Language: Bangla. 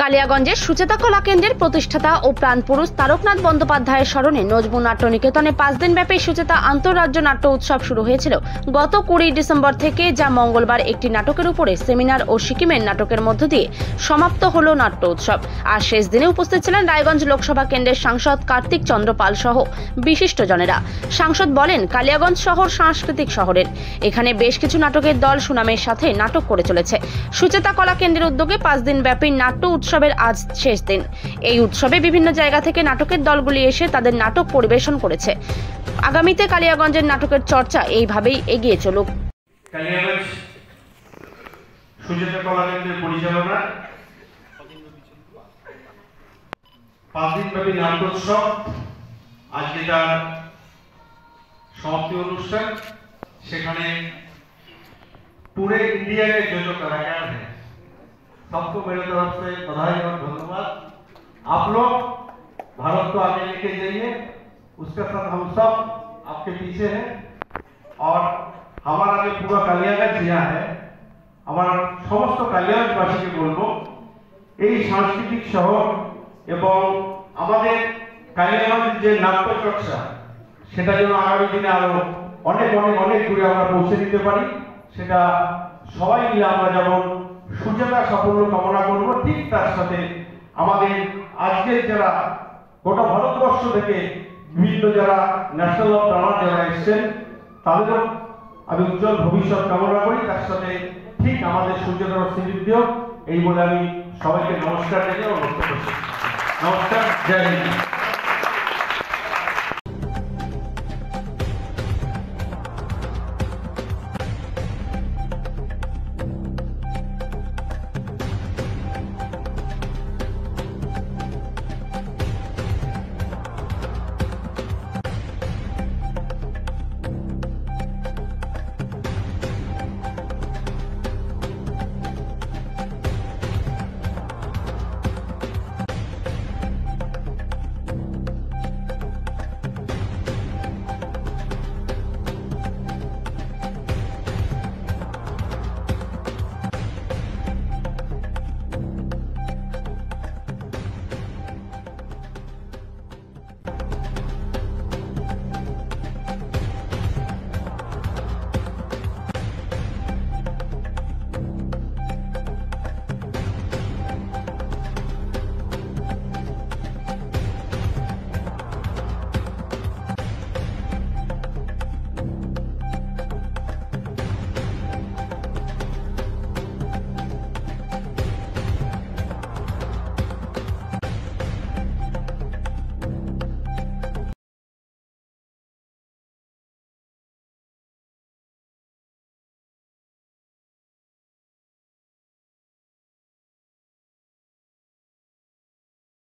কালিয়াগঞ্জের সুচেতা কলা কেন্দ্রের প্রতিষ্ঠাতা ও প্রাণপুরুষ তারকনাথ বন্দ্যোপাধ্যায়ের স্মরণে নজমু নাট্য নিকেতনে 5 দিনব্যাপী সুচেতা আন্তঃরাজ্য নাট্য উৎসব শুরু হয়েছিল গত 20 ডিসেম্বর থেকে, যা মঙ্গলবার একটি নাটকের উপরে সেমিনার ও সিকিমের নাটকের মধ্য দিয়ে সমাপ্ত হলো নাট্য উৎসব। আর শেষ দিনে উপস্থিত ছিলেন রায়গঞ্জ লোকসভা কেন্দ্রের সাংসদ কার্তিক চন্দ্র পাল সহ বিশিষ্টজনেরা। সাংসদ বলেন, কালিয়াগঞ্জ শহর সাংস্কৃতিক শহরের, এখানে বেশ কিছু নাটকের দল সুনামের সাথে নাটক করে চলেছে। সুচেতা কলা কেন্দ্রের উদ্যোগে 5 দিনব্যাপী নাট্য উৎসবের আজ শেষ দিন। এই উৎসবে বিভিন্ন জায়গা থেকে নাটকের দলগুলি এসে তাদের নাটক পরিবেশন করেছে। আগামীতে কালিয়াগঞ্জের নাটকের চর্চা এইভাবেই এগিয়ে চলুক। কালিয়াগঞ্জ সুচেতা কলা কেন্দ্রের পরিচালনা 5 দিনব্যাপী নাট্য উৎসব, আজকে তার সমাপ্তি অনুষ্ঠান। সেখানে पूरे इंडिया के जो कलाकार हैं सबको मेरे तरफ से बधाई और धन्यवाद। आप लोग भारत को आगे लेके जाइए, उसके साथ हम सब आपके पीछे हैं। और हमारा जो पूरा कालियागंज यहाँ है, हमारा समस्त कालियागंजबासीके बोलबो এই সাংস্কৃতিক শহর এবং আমাদের কালিয়াগঞ্জ যে নাট্য চর্চা, সেটা যেন আগামী দিনে আরো অনেক অনেক অনেক দূরে আমরা পৌঁছে দিতে পারি। সেটা সবাই মিলে আমরা যেমন সুচেতা সাফল্য কামনা করব, ঠিক তার সাথে আমাদের আজকের যারা গোটা ভারতবর্ষ থেকে বিভিন্ন যারা ন্যাশনাল অফ ড্রামা যারা এসছেন, তাদেরও আমি উজ্জ্বল ভবিষ্যৎ কামনা করি। তার সাথে ঠিক আমাদের সুচেতার শ্রীবৃদ্ধিও এই বলে আমি সবাইকে নমস্কার জানিয়ে অনুরোধ করছি। নমস্কার, জয় হিন্দ।